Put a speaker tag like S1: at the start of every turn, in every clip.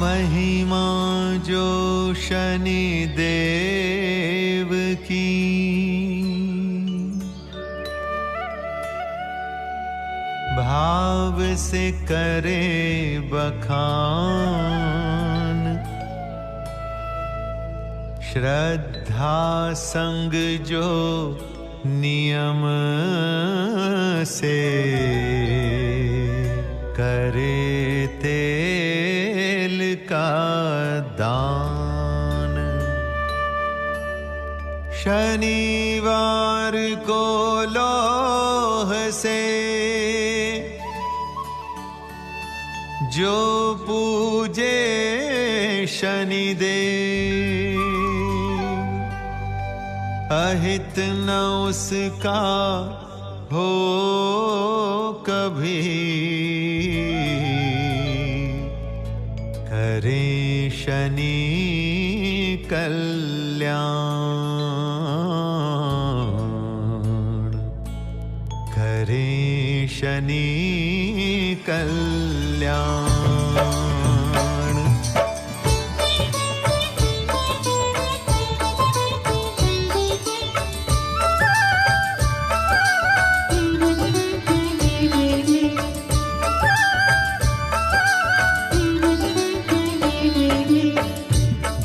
S1: महिमा जो शनि देव की, भाव से करे बखान। श्रद्धा संग जो नियम से करे तेल का दान। शनिवार को लोह से जो पूजे शनिदेव, अहित न उसका हो कभी, करे शनि कल्याण, करे शनि कल्याण।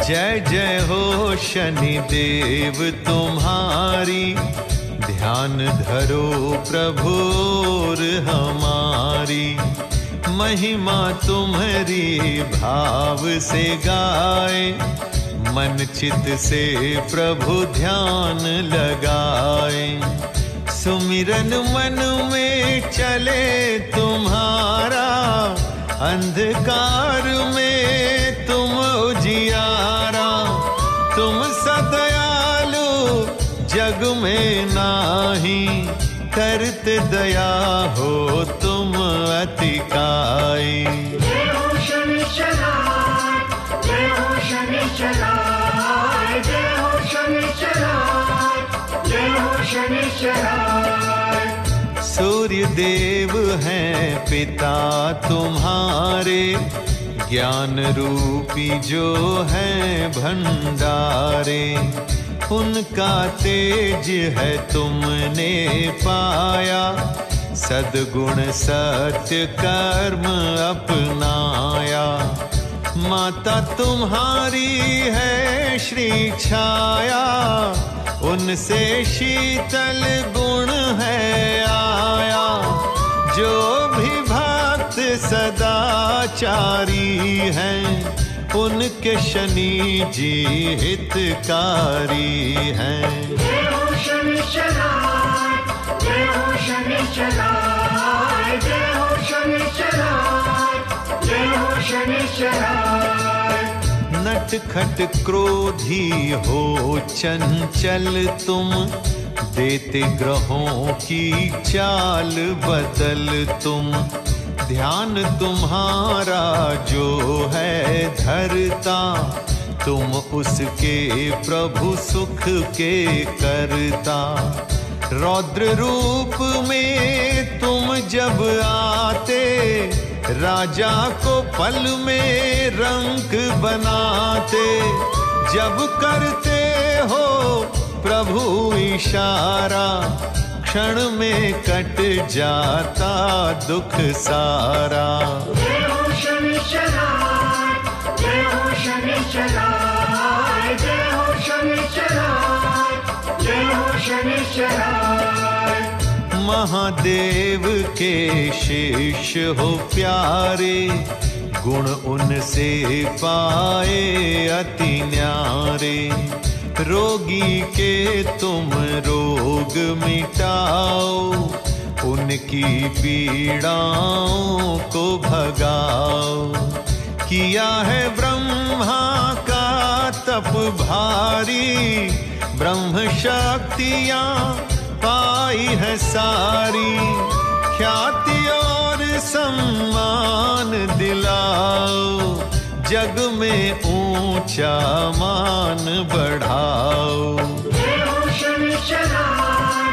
S1: जय जय हो शनि देव तुम्हारी, ध्यान धरो प्रभुर हमारी। महिमा तुम्हारी भाव से गाए, मन चित से प्रभु ध्यान लगाए। सुमिरन मन में चले तुम्हारा, अंधकार में तुम उजियारा। तुम सदयालु जग में नाही, करते दया हो तुम अतिकाई।
S2: जय हो शनिश्चराय, जय हो शनिश्चराय, जय हो शनिश्चराय, जय हो शनिश्चराय।
S1: सूर्य देव हैं पिता तुम्हारे, ज्ञान रूपी जो है भंडारे। उनका तेज है तुमने पाया, सद्गुण सत्य कर्म अपनाया। माता तुम्हारी है श्री छाया, उनसे शीतल गुण है आया। जो भी भक्त सदाचारी हैं, उनके शनि जी हितकारी हैं।
S2: जय हो शनिश्चराय, जय हो शनिश्चराय, जय हो शनिश्चराय, जय हो शनिश्चराय।
S1: नटखट क्रोधी हो चंचल तुम, देते ग्रहों की चाल बदल तुम। ध्यान तुम्हारा जो है धरता, तुम उसके प्रभु सुख के करता। रौद्र रूप में तुम जब आते, राजा को पल में रंक बनाते। जब करते हो प्रभु इशारा, क्षण में कट जाता दुख सारा।
S2: जय हो शनिश्चराय, जय हो शनिश्चराय, जय हो शनिश्चराय, जय हो शनिश्चराय।
S1: महादेव के शिष्य हो प्यारे, गुण उनसे पाए अति न्यारे। रोगी के तुम रोग मिटाओ, उनकी पीड़ाओं को भगाओ। किया है ब्रह्मा का तप भारी, ब्रह्म शक्तियाँ पाई है सारी। ख्याति और सम्मान दिलाओ, जग में ऊंचा मान बढ़ाओ।
S2: जय हो शनिश्चराय,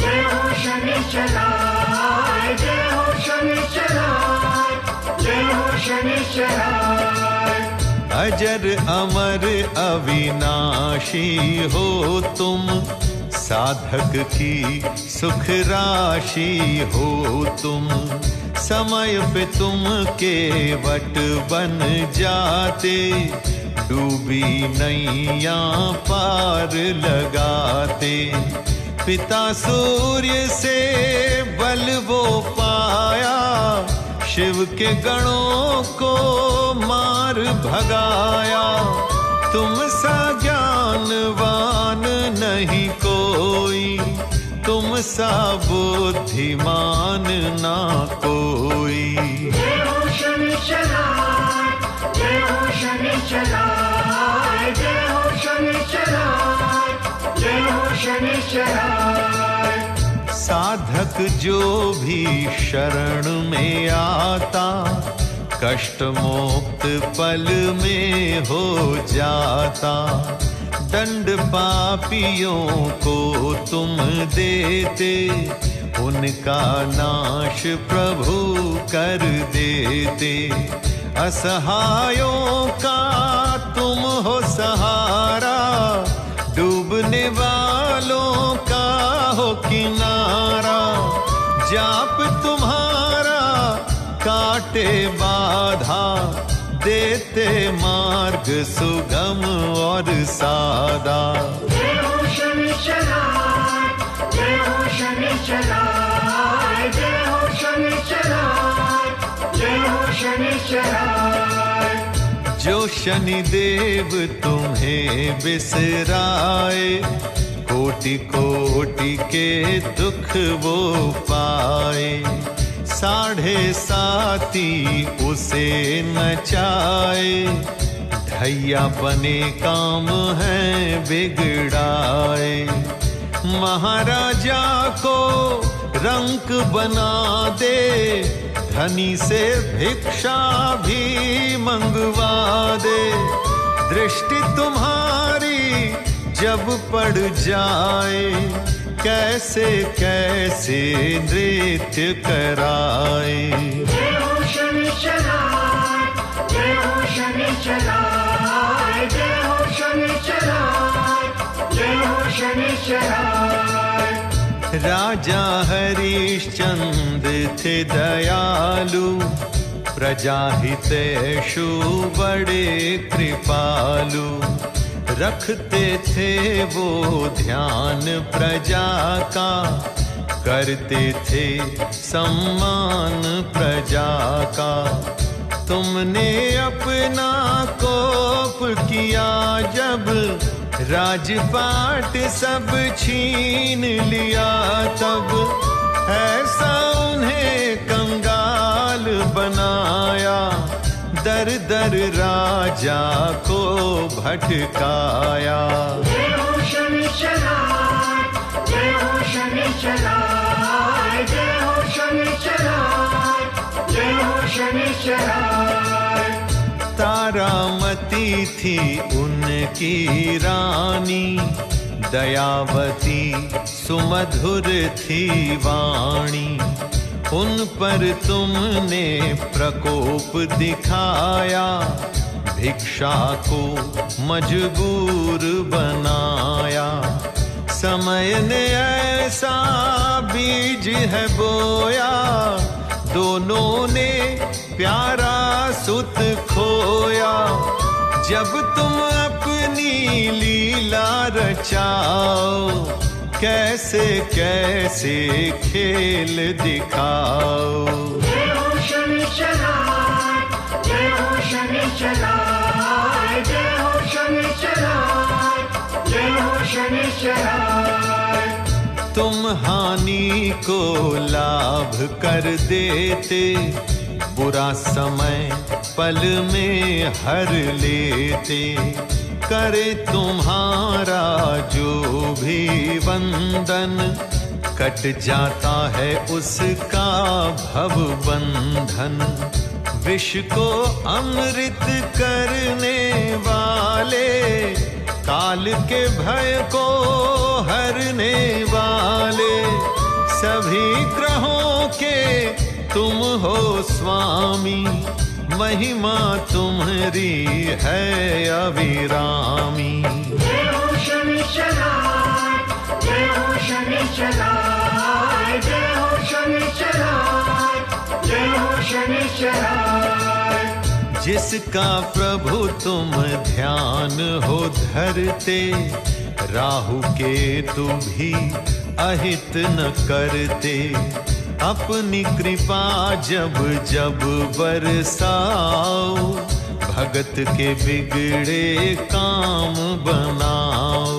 S2: जय हो शनिश्चराय, जय हो शनिश्चराय, जय हो शनिश्चराय।
S1: अजर अमर अविनाशी हो तुम, साधक की सुख राशि हो तुम। समय पे तुम केवट बन जाते, डूबी नैया पार लगाते। पिता सूर्य से बल वो पाया, शिव के गणों को मार भगाया। तुम सा ज्ञानवान नहीं कोई, तुम सा बुद्धिमान ना कोई।
S2: जय हो शनिश्चराय, जय हो शनिश्चराय, जय हो शनिश्चराय, जय हो शनिश्चराय।
S1: साधक जो भी शरण में आता, कष्ट मुक्त पल में हो जाता। दंड पापियों को तुम देते, उनका नाश प्रभु कर देते। असहायों का तुम हो सहारा, डूबने वालों का हो किनारा। जाप तुम्हारा काटे बाधा, देते मार्ग सुगम और सादा।
S2: जय हो शनिश्चराय, जय हो शनिश्चराय, जय हो शनिश्चराय, जय हो शनिश्चराय।
S1: जो शनिदेव तुम्हें बिसराए, कोटि कोटि के दुख वो पाए। 7.5 उसे नचाए, ढैया बने काम है बिगड़ाए। महाराजा को रंक बना दे, धनी से भिक्षा भी मंगवा दे। दृष्टि तुम्हारी जब पड़ जाए, कैसे कैसे नृत्य कराए।
S2: जय हो शनिश्चराय, जय हो शनिश्चराय, जय हो शनिश्चराय, जय हो शनिश्चराय।
S1: राजा हरिश्चंद्र थे दयालु, प्रजा हितैषु बड़े कृपालु। रखते थे वो ध्यान प्रजा का, करते थे सम्मान प्रजा का। तुमने अपना कोप किया जब, राजपाट सब छीन लिया तब। ऐसा उन्हें कंगाल बनाया, दर दर राजा को भटकाया।
S2: जय हो शनिश्चराय, जय हो शनिश्चराय, जय हो शनिश्चराय, जय हो शनिश्चराय।
S1: तारामती थी उनकी रानी, दयावती सुमधुर थी वाणी। उन पर तुमने प्रकोप दिखाया, भिक्षा को मजबूर बनाया। समय ने ऐसा बीज है बोया, दोनों ने प्यारा सुत खोया। जब तुम अपनी लीला रचाओ, कैसे कैसे खेल दिखाओ।
S2: जय हो शनिश्चराय, जय हो शनिश्चराय, जय हो शनिश्चराय, जय हो शनिश्चराय।
S1: तुम हानि को लाभ कर देते, बुरा समय पल में हर लेते। करे तुम्हारा जो भी वंदन, कट जाता है उसका भव बंधन। विष को अमृत करने वाले, काल के भय को हरने वाले। सभी ग्रहों के तुम हो स्वामी, महिमा तुम्हारी है अविरामी।
S2: जय हो शनिश्चराय, जय हो शनिश्चराय, जय हो शनिश्चराय, जय हो शनिश्चराय।
S1: जिसका प्रभु तुम ध्यान हो धरते, राहु केतु भी अहित न करते। अपनी कृपा जब जब बरसाओ, भगत के बिगड़े काम बनाओ।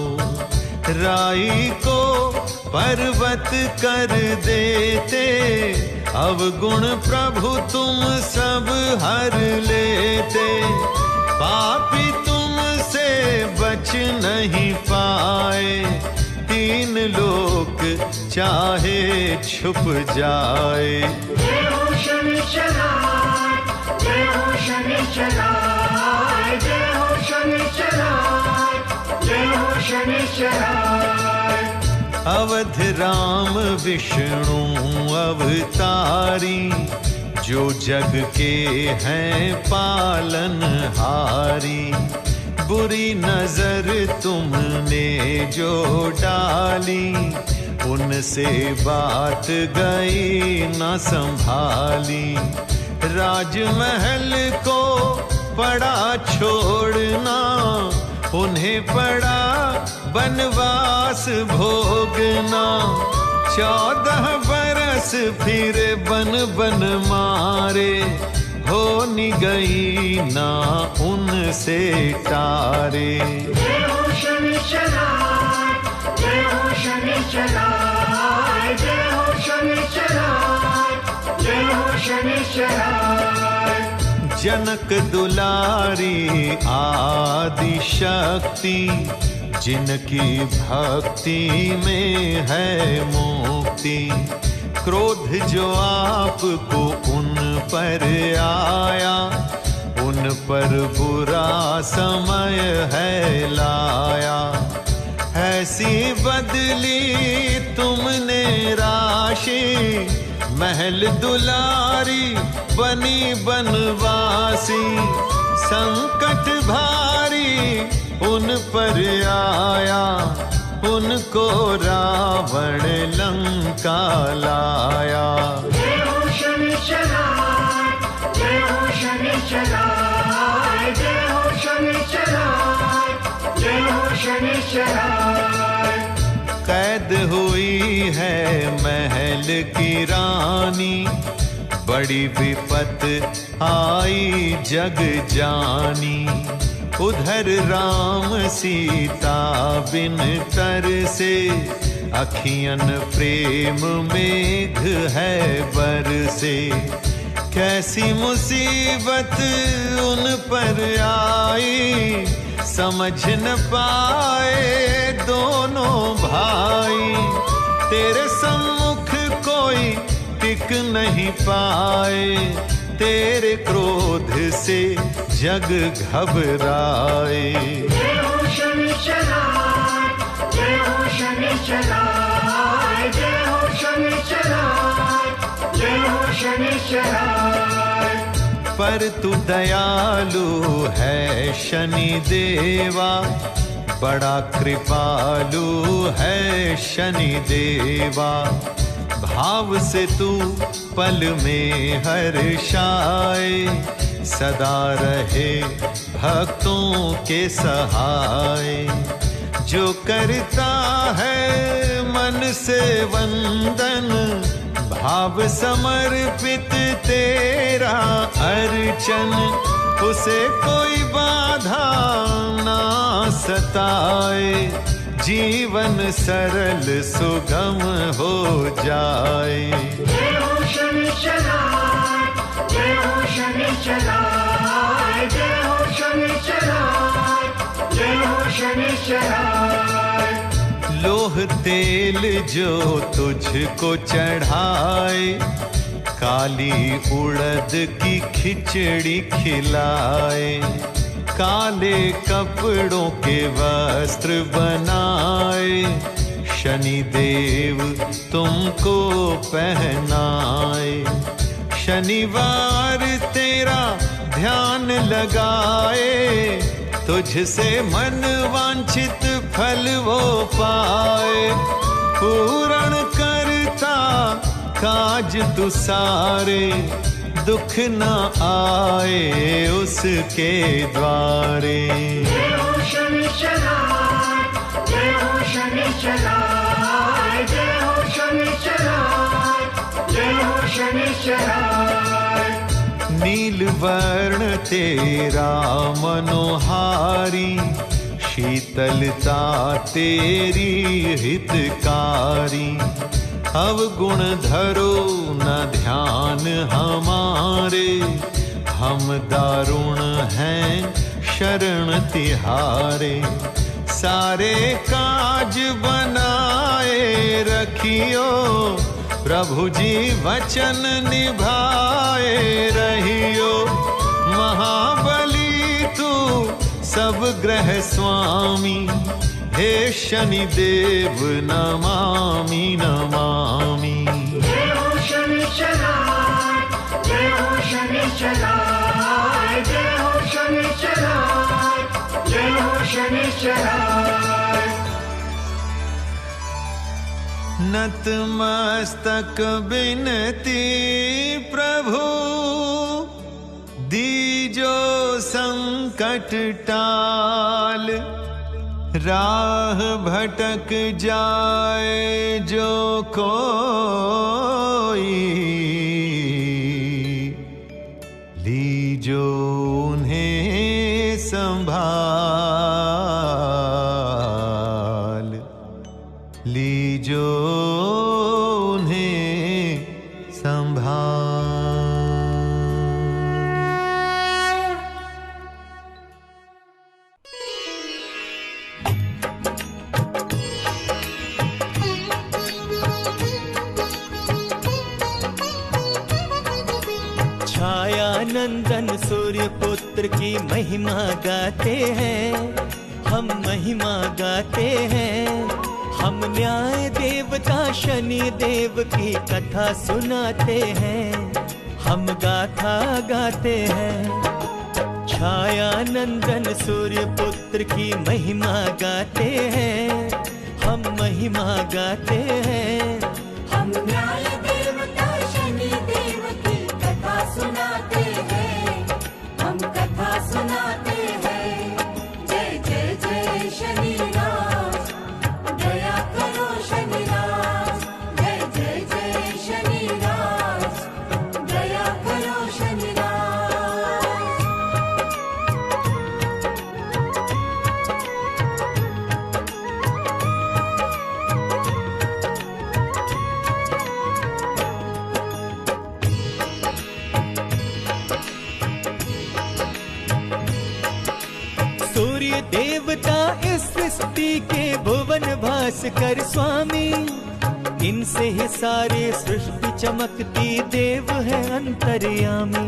S1: राई को पर्वत कर देते, अवगुण प्रभु तुम सब हर लेते। पापी तुमसे बच नहीं पाए, तीन लोक चाहे छुप जाए।
S2: जय हो शनिश्चराय, जय हो शनिश्चराय, जय हो शनिश्चराय, जय हो शनिश्चराय।
S1: अवध राम विष्णु अवतारी, जो जग के हैं पालनहारी। बुरी नजर तुमने जो डाली, उनसे बात गई न संभाली। राजमहल को पड़ा छोड़ना, उन्हें पड़ा वनवास भोगना। 14 बरस फिर बन बन मारे, हो नि गई ना उनसे टारे।
S2: जय हो शनिश्चराय, जय हो शनिश्चराय, जय हो शनिश्चराय, जय हो शनिश्चराय।
S1: जनक दुलारी आदि शक्ति, जिनकी भक्ति में है मुक्ति। क्रोध जो आपको उन पर आया, उन पर बुरा समय है लाया। ऐसी बदली तुमने राशि, महल दुलारी बनी बनवासी। संकट भारी उन पर आया, उनको रावण लंका लाया।
S2: जय हो शनिश्चराय, जय हो शनिश्चराय, जय हो शनिश्चराय, जय हो शनिश्चराय।
S1: कैद हुई है महल की रानी, बड़ी विपत आई जग जानी। उधर राम सीता बिन तरसे, अखियन प्रेम मेघ है बरसे। कैसी मुसीबत उन पर आई, समझ न पाए दोनों भाई। तेरे सम्मुख कोई टिक नहीं पाए, तेरे क्रोध से जग घबराए।
S2: जय हो शनिश्चराय, जय हो शनिश्चराय, जय हो शनिश्चराय, जय हो शनिश्चराय।
S1: पर तू दयालु है शनि देवा, बड़ा कृपालु है शनि देवा। भाव से तू पल में हर्षाए, सदा रहे भक्तों के सहाय। जो करता है मन से वंदन, भाव समर्पित तेरा अर्चन। उसे कोई बाधा ना सताए, जीवन सरल सुगम हो जाए।
S2: जय हो शनिश्चराय, जय हो शनिश्चराय, जय हो शनिश्चराय, जय हो शनिश्चराय।
S1: लोह तेल जो तुझको चढ़ाए, काली उड़द की खिचड़ी खिलाए। काले कपड़ों के वस्त्र बनाए, शनि देव तुमको पहनाए। शनिवार तेरा ध्यान लगाए, तुझसे मन वांछित फल वो पाए। पूर्ण करता काज तु सारे, दुख न आए उसके द्वारे।
S2: जय हो शनिश्चराय, जय हो शनिश्चराय, जय हो शनिश्चराय, जय हो शनिश्चराय।
S1: नील वर्ण तेरा मनोहारी, शीतलता तेरी हितकारी। अवगुण धरो न ध्यान हमारे, हम दारुण हैं शरण तिहारे। सारे काज बनाए रखियो, प्रभु जी वचन निभाए रहियो। महाबली तू सब ग्रह स्वामी, हे शनिदेव नमामि नमामि।
S2: जय हो शनिश्चराय, जय हो शनिश्चराय, जय हो शनिश्चराय, जय हो शनिश्चराय।
S1: नतमस्तक बिनती प्रभु, दीजो संकट टाल। राह भटक जाए जो कोई, लीजो उन्हें संभाल, लीजो उन्हें संभाल।
S3: नंदन सूर्य पुत्र की महिमा गाते हैं, हम महिमा गाते हैं। हम न्याय देवता शनि देव की कथा सुनाते हैं, हम गाथा गाते हैं। छाया नंदन सूर्य पुत्र की महिमा गाते हैं, हम महिमा गाते हैं।
S4: हम न्याय देवता शनि देव की कथा सुनाते हैं, हम कथा सुनाते हैं। जय जय जय शनिराज, दया करो शनिराज। जय जय जय शनिराज, दया करो शनिराज।
S3: सूर्य देवता इस सृष्टि के भुवन भास्कर स्वामी, इनसे ही सारी सृष्टि चमकती देव है अंतर्यामी।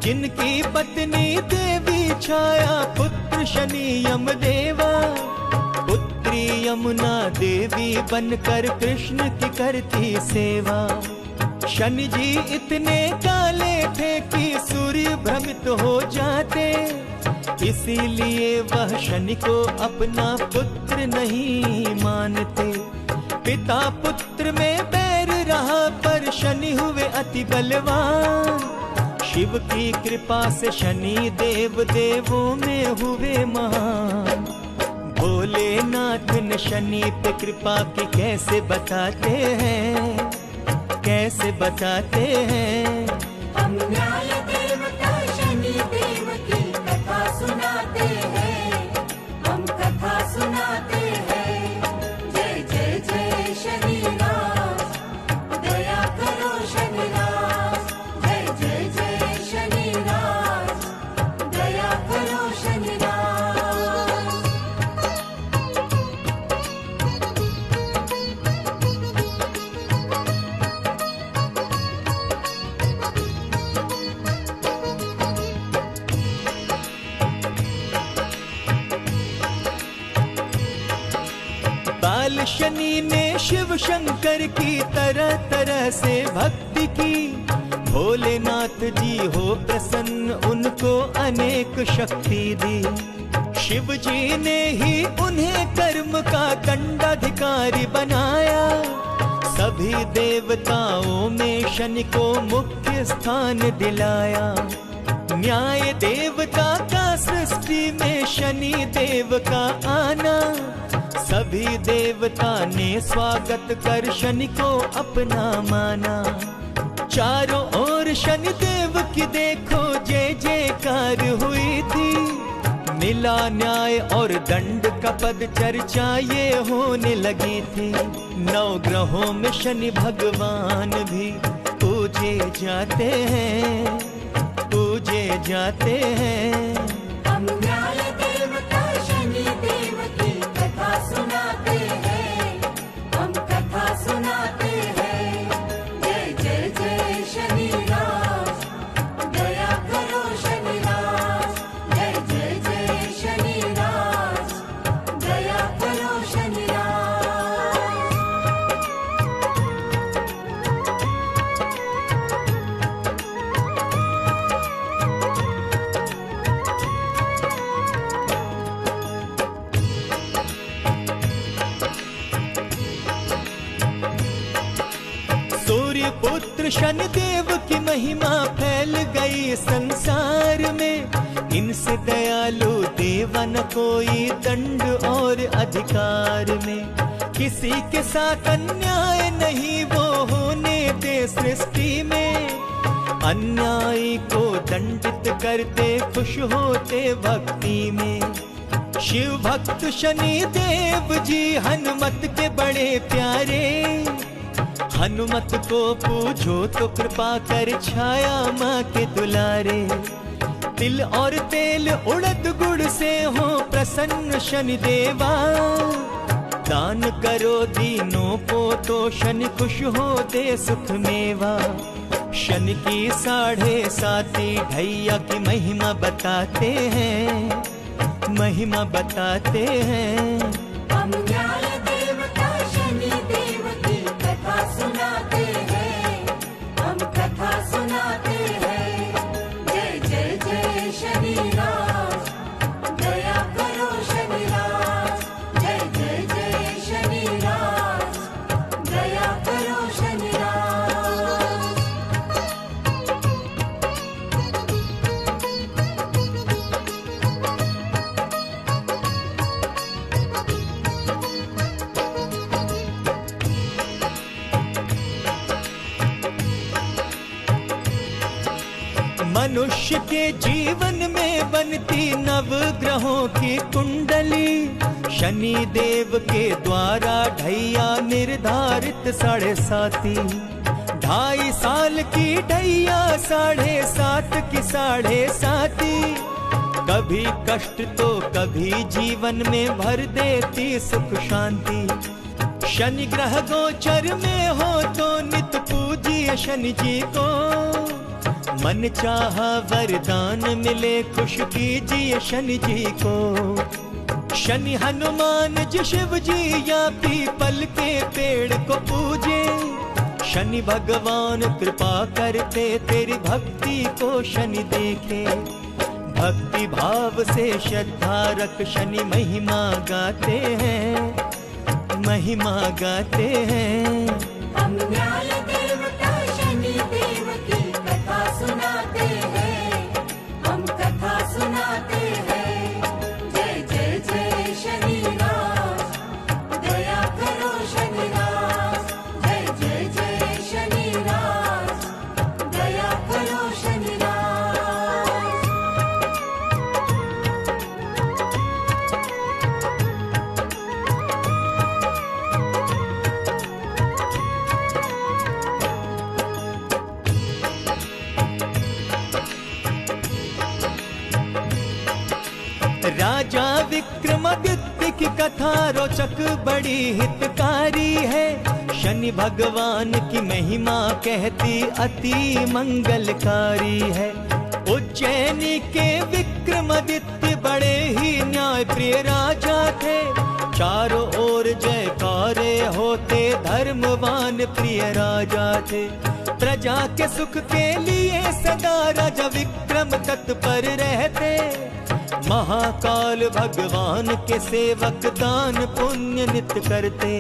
S3: जिनकी पत्नी देवी छाया, पुत्र शनि यम देवा, पुत्री यमुना देवी बनकर कृष्ण की करती सेवा। शनि जी इतने काले थे कि सूर्य भ्रमित हो जाते, इसीलिए वह शनि को अपना पुत्र नहीं मानते। पिता पुत्र में बैर रहा पर शनि हुए अति बलवान। शिव की कृपा से शनि देव देवों में हुए महान। भोलेनाथ ने शनि पे कृपा की कैसे बताते हैं, कैसे बताते हैं।
S4: हम न्याय देवता शनि देव की कथा सुनाते हैं, हम कथा सुनाते हैं। जय जय जय शनिराज, दया करो शनिराज। जय जय जय शनिराज, दया करो शनिराज।
S3: बाल शनि ने शिव शंकर की तरह तरह से भक्ति की। भोलेनाथ जी हो प्रसन्न, उनको अनेक शक्ति दी। शिव जी ने ही उन्हें कर्म का दंडाधिकारी बनाया। सभी देवताओं में शनि को मुख्य स्थान दिलाया। न्याय देवता का सृष्टि में शनि देव का आना, सभी देवता ने स्वागत कर शनि को अपना माना। चारों ओर शनि देव की देखो जय जयकार हुई थी। मिला न्याय और दंड का पद, चर्चा ये होने लगी थी। 9 ग्रहों में शनि भगवान भी पूजे जाते हैं, पूजे जाते हैं।
S4: हम न्याय देवता शनि देव की कथा सुनाते हैं, हम कथा सुनाते हैं। जय जय जय शनि राज, दया करो शनि राज। जय जय जय शनि राज, दया करो शनि राज।
S3: पुत्र शनिदेव की महिमा फैल गई संसार में। इनसे दयालु देव न कोई दंड और अधिकार में। किसी के साथ अन्याय नहीं वो होने दे सृष्टि में। अन्यायी को दंडित करते खुश होते भक्ति में। शिव भक्त शनि देव जी हनुमत के बड़े प्यारे। हनुमत को पूजो तो कृपा कर छाया माँ के दुलारे। तिल और तेल उड़द गुड़ से हो प्रसन्न शनि देवा। दान करो दीनों को तो शनि खुश हो दे सुख मेवा। शनि की 7.5 ढैया की महिमा बताते हैं, महिमा बताते हैं।
S4: हम न्याय देवता शनि देव की कथा सुनाते हैं, हम कथा सुनाते हैं। जय जय जय शनि राज, दया करो शनि राज। जय जय जय शनि राज, दया करो शनि राज।
S3: मनुष्य के जीवन में बनती नव ग्रहों की कुंडली। शनि देव के द्वारा ढैया निर्धारित 7.5। 2.5 साल की ढैया 7.5 की 7.5। कभी कष्ट तो कभी जीवन में भर देती सुख शांति। शनि ग्रह गोचर में हो तो नित पूजिए शनि जी को। मन चाहा वरदान मिले खुश कीजिए शनि जी को। शनि हनुमान जी शिव जी या पीपल के पेड़ को पूजे। शनि भगवान कृपा करते तेरी भक्ति को शनि देखे। भक्ति भाव से श्रद्धा रख शनि महिमा गाते हैं, महिमा गाते हैं।
S4: हम न्याय देवता शनि देव की कथा सुनाते हैं, हम कथा सुनाते हैं। जय जय जय शनि राज, दया करो शनि राज। जय जय जय शनि राज, दया करो शनि राज।
S3: राजा विक्रमादित्य की कथा रोचक बड़ी हितकारी है। शनि भगवान की महिमा कहती अति मंगलकारी है। उज्जैनी के विक्रमादित्य बड़े ही न्याय प्रिय राजा थे। चारों ओर जयकारे होते धर्मवान प्रिय राजा थे। प्रजा के सुख के लिए सदा राजा विक्रम तत्पर रहते। महाकाल भगवान के सेवक दान पुण्य नित करते।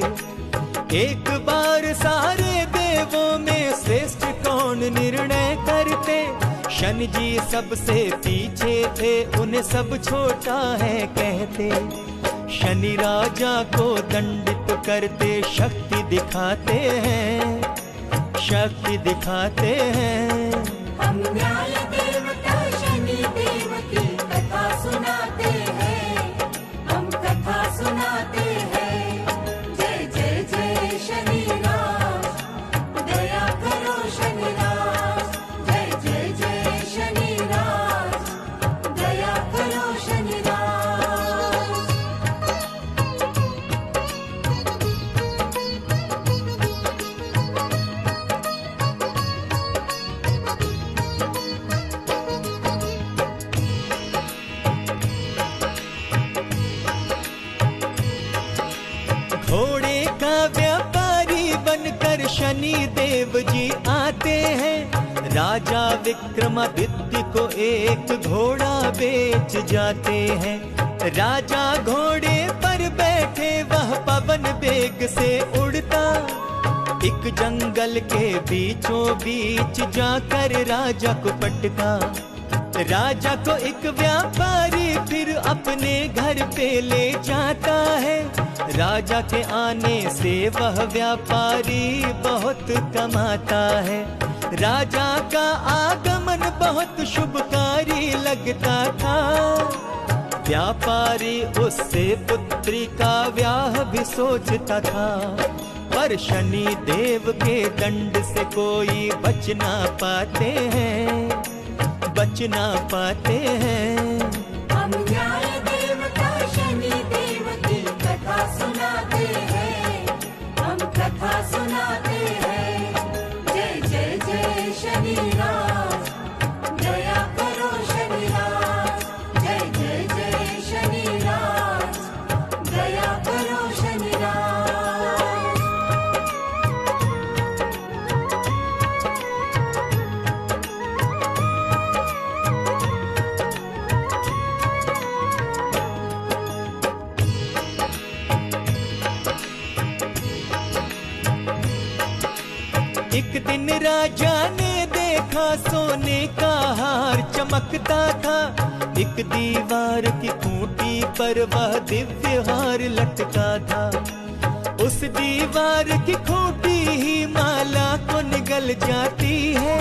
S3: एक बार सारे देवों में श्रेष्ठ कौन निर्णय करते। शनि जी सबसे पीछे थे, उन्हें सब छोटा है कहते। शनि राजा को दंडित करते, शक्ति दिखाते हैं, शक्ति दिखाते हैं।
S4: हम न्याय देवता शनि देव की कथा सुनाते हैं, हम कथा सुनाते हैं। जय जय जय शनि राज, दया करो शनि राज। जय जय जय शनि राज, दया करो शनि राज।
S3: घोड़े का व्यापारी बनकर शनि देव जी आते हैं। राजा विक्रमादित्य को एक घोड़ा बेच जाते हैं। राजा घोड़े पर बैठे वह पवन वेग से उड़ता। एक जंगल के बीचों बीच जाकर राजा को पटका। राजा को एक व्यापारी फिर अपने घर पे ले जाता है। राजा के आने से वह व्यापारी बहुत कमाता है। राजा का आगमन बहुत शुभकारी लगता था। व्यापारी उससे पुत्री का ब्याह भी सोचता था। पर शनि देव के दंड से कोई बच ना पाते हैं, बच ना पाते हैं।
S4: हम न्याय देवता शनि देव की कथा सुनाते हैं, हम कथा सुनाते हैं। जय जय जय शनि राज, दया करो शनि राज। जय जय जय शनि राज, दया करो शनि राज।
S3: एक दिन राजा ने देखा सोने का हार चमकता था। एक दीवार की खूंटी पर वह दिव्य हार लटका था। उस दीवार की खूंटी ही माला को निगल जाती है।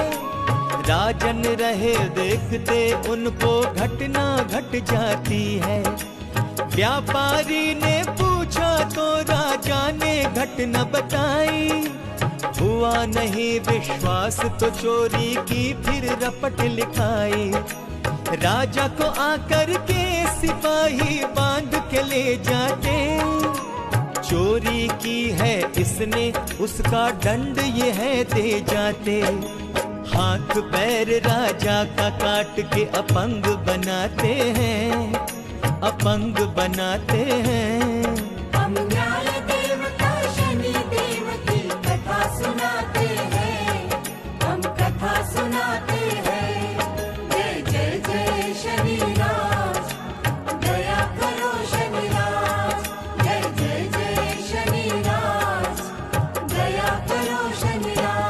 S3: राजन रहे देखते उनको घटना घट जाती है। व्यापारी ने पूछा तो राजा ने घटना बताई। हुआ नहीं विश्वास तो चोरी की फिर रपट लिखाई। राजा को आकर के सिपाही बांध के ले जाते। चोरी की है इसने, उसका दंड ये है दे जाते। हाथ पैर राजा का काट के अपंग बनाते हैं, अपंग बनाते हैं।
S4: हम न्याय देवता शनि देव की कथा सुनाते हैं, हम कथा सुनाते हैं। जय जय जय शनि राज, दया करो शनि राज। जय जय जय शनि राज, दया करो शनि राज।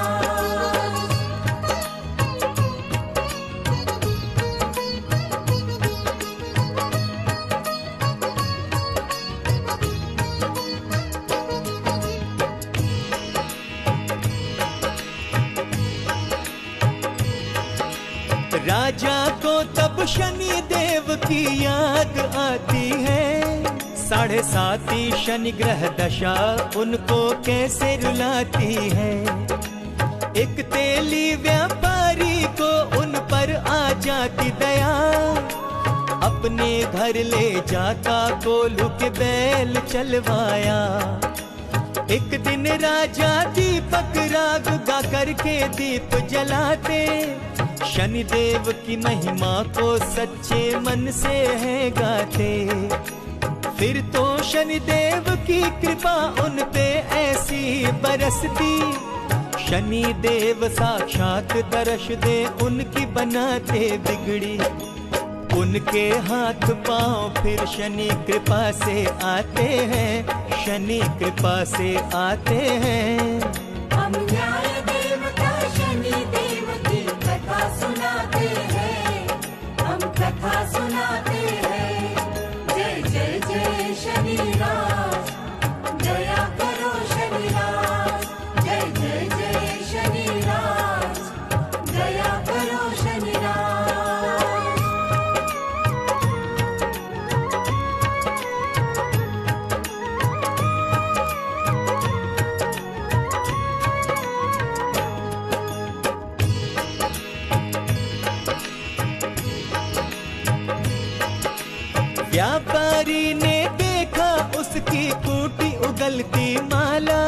S3: राजा को तब शनि देव की याद आती है। 7.5 शनि ग्रह दशा उनको कैसे रुलाती है। एक तेली व्यापारी को उन पर आ जाती दया। अपने घर ले जाता कोल्हू के बैल चलवाया। एक दिन राजा दीपक राग गा करके दीप जलाते। शनिदेव की महिमा को सच्चे मन से है गाते। फिर तो शनिदेव की कृपा उन पे ऐसी बरसती। शनि देव साक्षात दर्श दे उनकी बनाते बिगड़ी। उनके हाथ पांव फिर शनि कृपा से आते हैं, शनि कृपा से आते हैं।
S4: हम न्याय देवता शनि देव की कथा सुनाते हैं, हम कथा सुनाते हैं। जय जय जय शनि राज, दया करो शनि राज। जय जय जय शनि राज, दया करो शनि राज।
S3: व्यापारी ने देखा उसकी कूटी उगलती माला,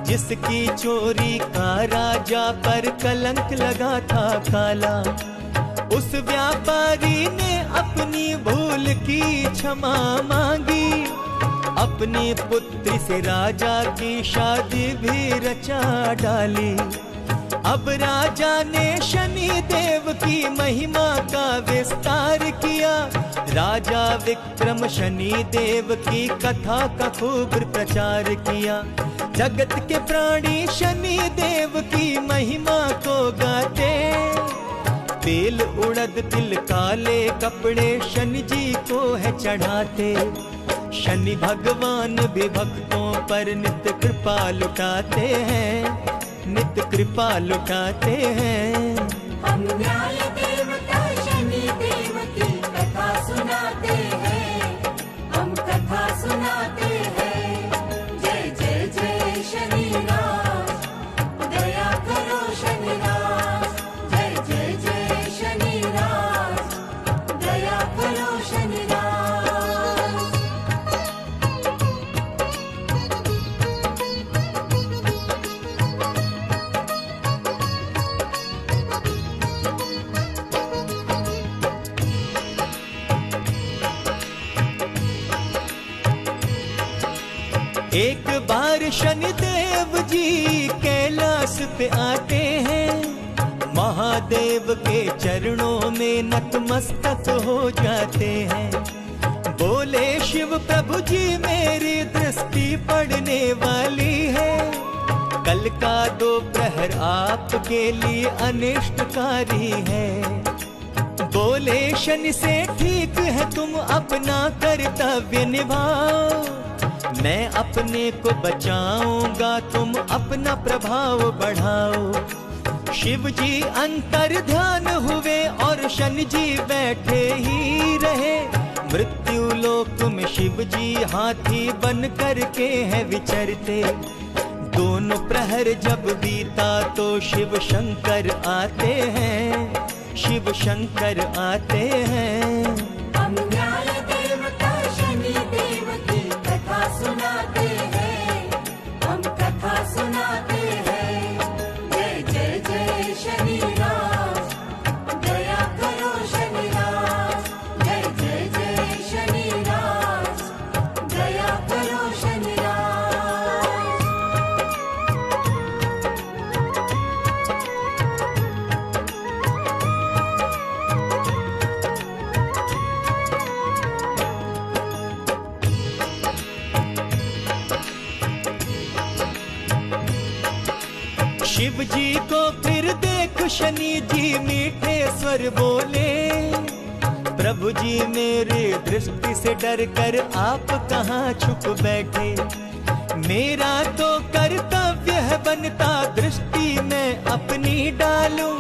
S3: जिसकी चोरी का राजा पर कलंक लगा था काला। उस व्यापारी ने अपनी भूल की क्षमा मांगी, अपनी पुत्री से राजा की शादी भी रचा डाली। अब राजा ने शनि देव की महिमा का विस्तार किया, राजा विक्रम शनि देव की कथा का खूब प्रचार किया। जगत के प्राणी शनि देव की महिमा को गाते, बेल उड़द तिल काले कपड़े शनि जी को है चढ़ाते। शनि भगवान भी भक्तों पर नित्य कृपा लुटाते हैं, नित्य कृपा लुटाते हैं।
S4: हम न्याय देवता शनि देव की कथा सुनाते हैं, हम कथा सुनाते हैं। जय जय जय शनि राज, दया करो शनि राज। जय जय जय शनि राज, दया करो शनि राज।
S3: एक बार शनिदेव जी कैलाश पे आते हैं, महादेव के चरणों में नतमस्तक हो जाते हैं। बोले शिव प्रभु जी मेरी दृष्टि पड़ने वाली है, कल का दोपहर आपके लिए अनिष्टकारी है। बोले शनि से ठीक है तुम अपना कर्तव्य निभाओ, मैं अपने को बचाऊंगा तुम अपना प्रभाव बढ़ाओ। शिव जी अंतर ध्यान हुए और शनि जी बैठे ही रहे। मृत्यु लोक में शिव जी हाथी बन करके हैं विचरते। दोनों प्रहर जब बीता तो शिव शंकर आते हैं, शिव शंकर आते हैं।
S4: हम न्याय देवता शनि देव की कथा सुनाते हैं, हम कथा सुनाते हैं। जय जय जय शनि राज, दया करो शनि राज। जय जय जय शनि राज, दया करो शनि राज।
S3: शिव जी को फिर देख शनि जी मीठे स्वर बोले, प्रभु जी मेरी दृष्टि से डर कर आप कहाँ छुप बैठे। मेरा तो कर्तव्य है बनता दृष्टि मैं अपनी डालूं,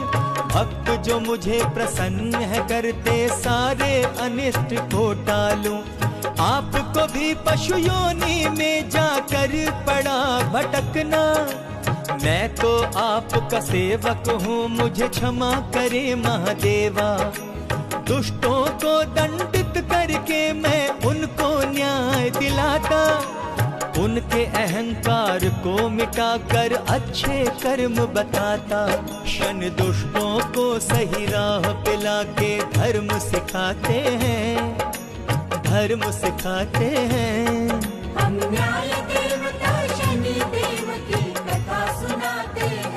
S3: भक्त जो मुझे प्रसन्न है करते सारे अनिष्ट को टालूं। आपको भी पशु योनि में जाकर पड़ा भटकना, मैं तो आपका सेवक हूँ मुझे क्षमा करे महादेवा। दुष्टों को दंडित करके मैं उनको न्याय दिलाता, उनके अहंकार को मिटाकर अच्छे कर्म बताता। शनि दुष्टों को सही राह पिला के धर्म सिखाते हैं, धर्म सिखाते हैं।
S4: हम न्याय देवता शनि देव की कथा सुनाते हैं।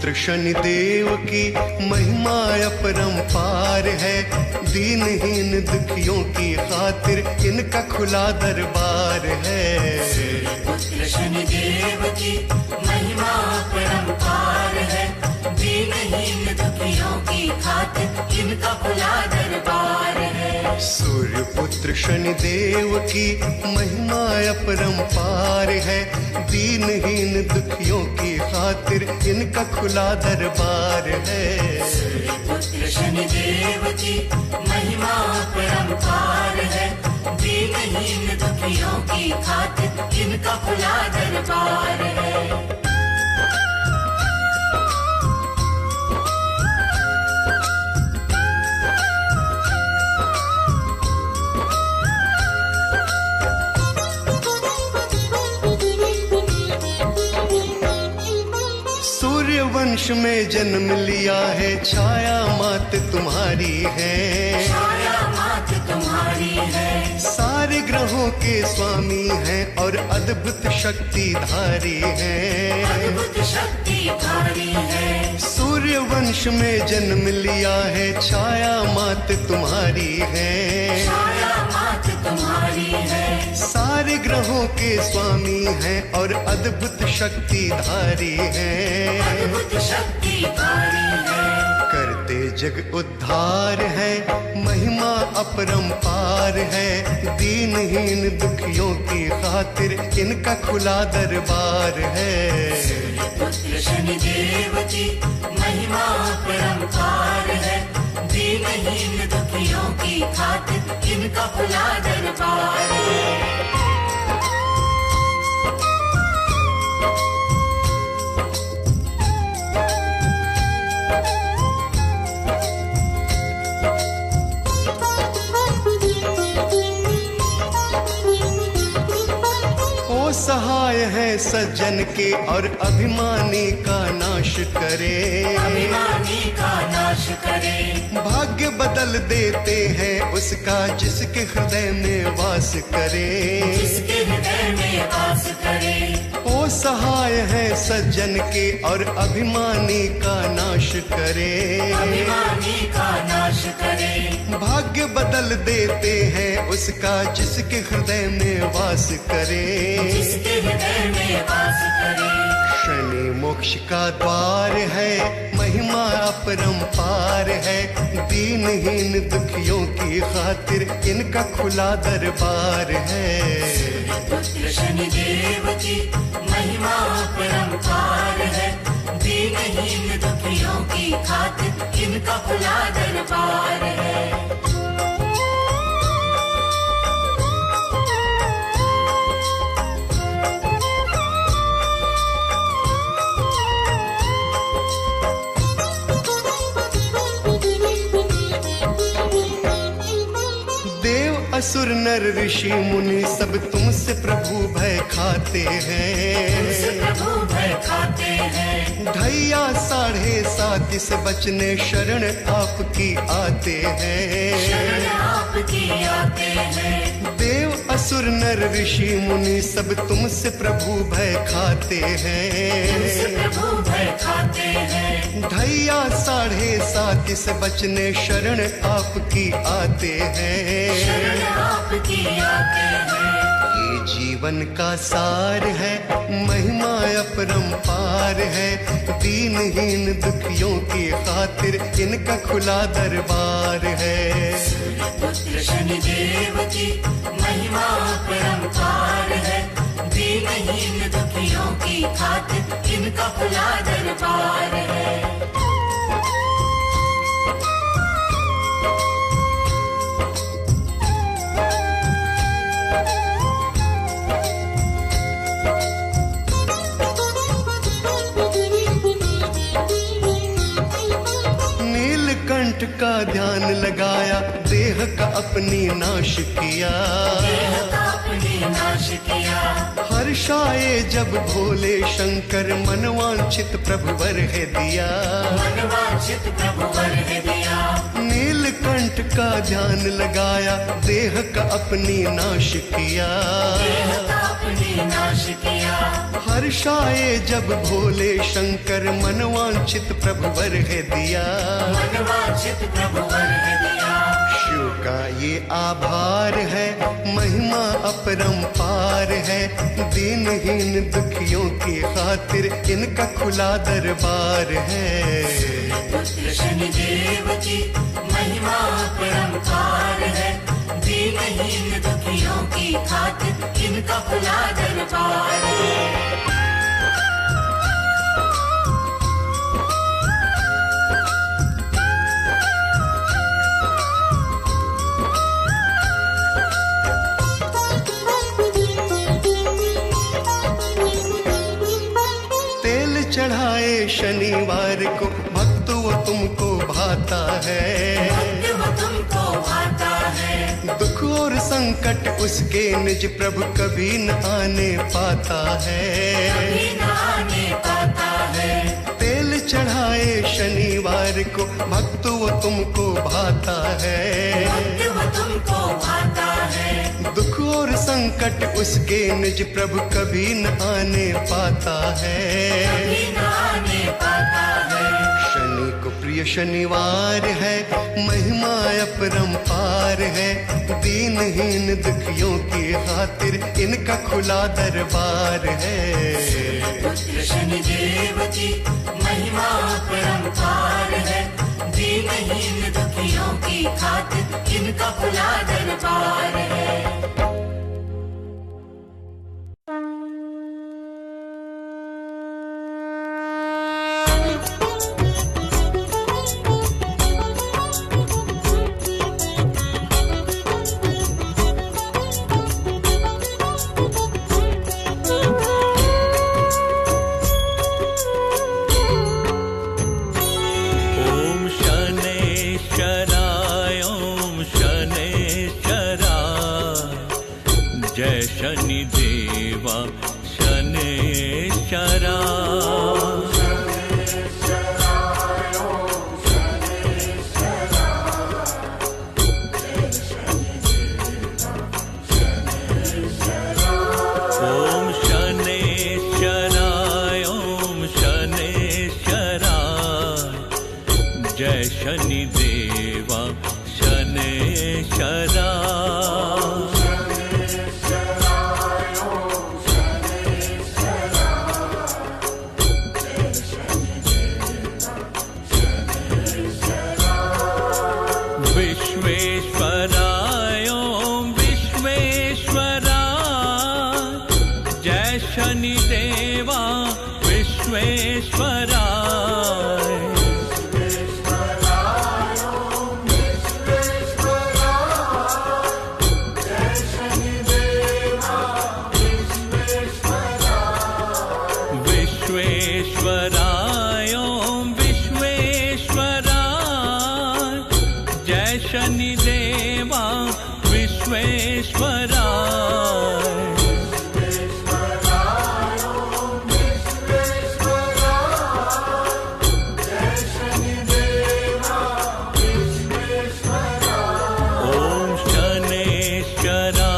S1: पुत्र शनिदेव की महिमा अपरंपार है। दीनहीन दुखियों की खातिर इनका खुला दरबार है।
S4: पुत्र शनिदेव की महिमा परंपार है। दीनहीन दुखियों की खातिर इनका खुला दरबार है।
S1: सूर्य पुत्र शनिदेव की महिमा अपरंपार है। दीनहीन दुखियों की खातिर इनका खुला दरबार है।
S4: पुत्र शनिदेव की महिमा परंपार है। दीनहीन दुखियों की खातिर इनका खुला दरबार है।
S1: वंश में जन्म लिया है, छाया मात तुम्हारी है।
S4: छाया मात तुम्हारी है।
S1: सारे ग्रहों के स्वामी हैं और अद्भुत शक्तिधारी हैं।
S4: अद्भुत शक्तिधारी है।
S1: सूर्य वंश में जन्म लिया है, छाया मात तुम्हारी है।
S4: छाया मात तुम्हारी है।
S1: सारे ग्रहों के स्वामी हैं और अद्भुत शक्तिधारी हैं।
S4: अद्भुत शक्तिधारी है।
S1: करते जग उद्धार है, महिमा अपरंपार है। दीनहीन दुखियों की खातिर इनका खुला दरबार है।
S4: पुत्र शनिदेव की महिमा परंपार है। दीनहीन दुखियों की खातिर इनका खुला दरबार है।
S1: सहाय है सज्जन के और अभिमानी का नाश करे।
S4: अभिमानी का नाश करे।
S1: भाग्य बदल देते हैं उसका जिसके हृदय में वास करे।
S4: जिसके हृदय में वास करे।
S1: ओ सहाय है सज्जन के और अभिमानी का नाश करे।
S4: अभिमानी का नाश करे।
S1: भाग्य बदल देते हैं उसका जिसके हृदय में वास करे।
S4: जिसके हृदय में वास करे।
S1: शनि मोक्ष का द्वार है, महिमा अपरंपार है। दीनहीन दुखियों की खातिर इनका खुला दरबार है।
S4: पुत्र शनिदेव की महिमा परंपार है। दीनहीन दुखियों की खातिर इनका खुला दरबार है।
S1: असुर नर ऋषि मुनि सब तुमसे प्रभु भय खाते हैं।
S4: प्रभु भय खाते हैं।
S1: ढैया 7.5 से बचने शरण आपकी आते हैं।
S4: शरण आपकी आते हैं।
S1: देव असुर नर ऋषि मुनि सब तुमसे प्रभु भय खाते हैं।
S4: प्रभु भय खाते हैं।
S1: ढैया 7.5 से बचने शरण आपकी आते हैं।
S4: शरण आपकी आते हैं।
S1: ये जीवन का सार है, महिमा अपरंपार है। दीनहीन दुखियों की खातिर इनका खुला दरबार है।
S4: पुत्र शनिदेव की महिमा परंपार है। दीनहीन दुखियों की खातिर इनका खुला दरबार है।
S1: कंठ का ध्यान लगाया, देह का अपनी नाश किया।
S4: देह का अपनी नाश किया।
S1: हर्षाए जब भोले शंकर मनवांछित प्रभु वर है दिया।
S4: मनवांछित प्रभु वर है दिया।
S1: नीलकंठ का ध्यान लगाया, देह का अपनी नाश किया।
S4: देह का अपनी नाश किया।
S1: हर्षाए जब भोले शंकर मनवांछित प्रभु वर है दिया।
S4: मनवांछित प्रभु वर है दिया।
S1: शिव का ये आभार है, महिमा अपरंपार है। दीनहीन दुखियों की खातिर इनका खुला दरबार है।
S4: पुत्र शनिदेव की महिमा परंपार है। दीनहीन दुखियों की खातिर इनका खुला दरबार है।
S1: तेल चढ़ाए शनिवार को भक्त वो तुमको भाता है।
S4: वो तुमको भाता है।
S1: दुख और संकट उसके निज प्रभु कभी न आने पाता है।
S4: कभी न आने पाता है।
S1: तेल चढ़ाए शनिवार को भक्त वो तुमको भाता है।
S4: वो तुमको भाता है।
S1: दुख और संकट उसके निज प्रभु कभी न आने पाता है।
S4: कभी न आने पाता है।
S1: शनि को प्रिय शनिवार है, महिमा अपरंपार है। दीनहीन दुखियों की खातिर इनका खुला दरबार है।
S4: पुत्र शनिदेव की महिमा परंपार है। दीनहीन दुखियों की खातिर इनका खुला दरबार है।
S3: जय शनि देवा शनेश्वरा। ओम शनेश्वराय ओम शनेश्वराय। जय शनि देवा शनेश्वरा। विश्वेश्वराय ओम विश्वेश्वराय। जय शनि देवा विश्वेश्वराय। विश्वेश्वराय ओम विश्वेश्वराय। जय शनि देवा विश्वेश्वराय। ओम शनेश्वराय ओम शनेश्वराय। जय शनि देवा शनेश्वरा। ओम शनेश्वराय ओम शनेश्वराय। जय शनि देवा शनेश्वराय। जय शनि देवा शनेश्वराय। ओम शनेश्वराय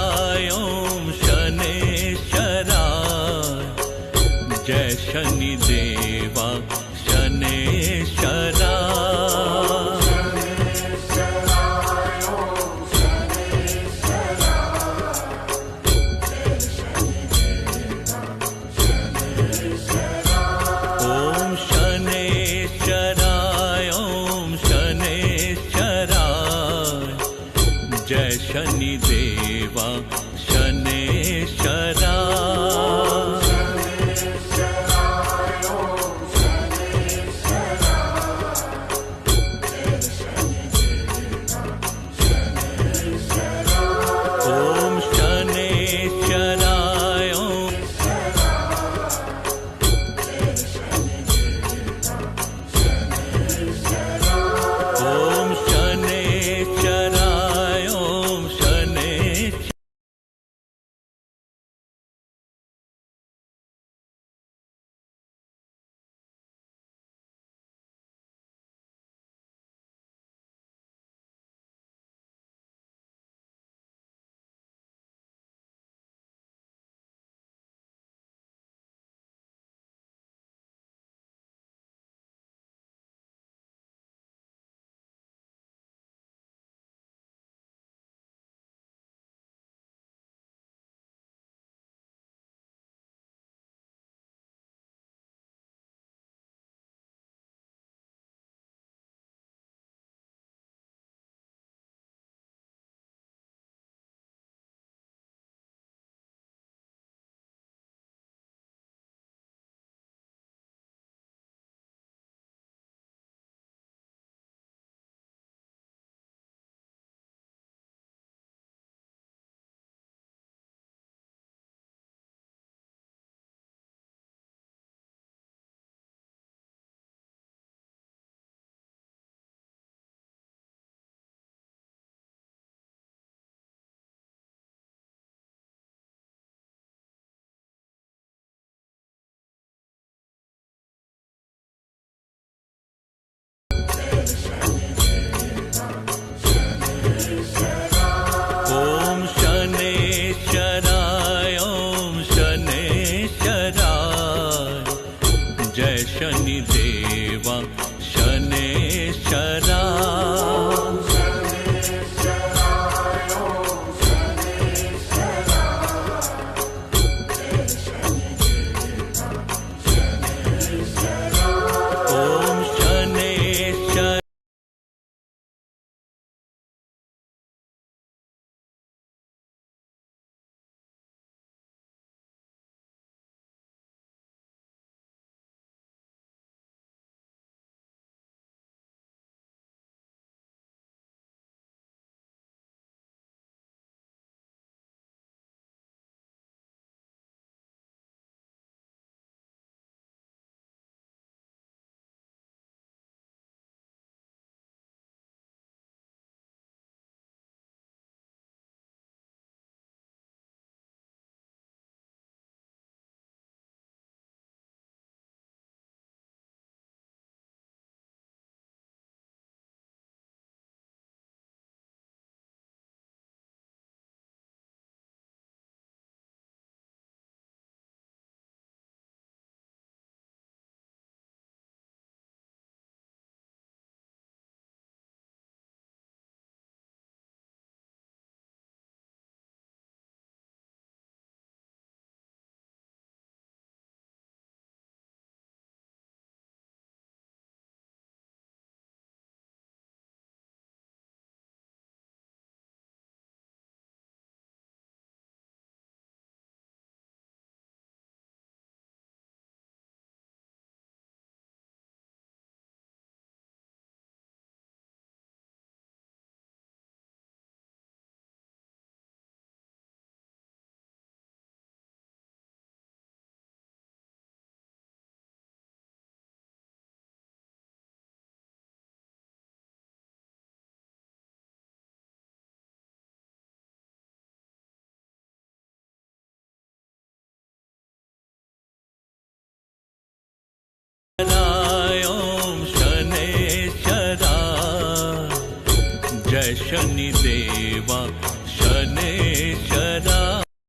S3: ओम शनेश्वराय। जय शनि देवा शनेश्वराय। ओम शनेश्वराय ओम शनेश्वराय। जय शनि देवा शनेश्वराय। ओम शनेश्वराय ओम शनेश्वराय। जय शनि देवा शनेश्वरा।
S5: शनिदेवा शनेश्वरा।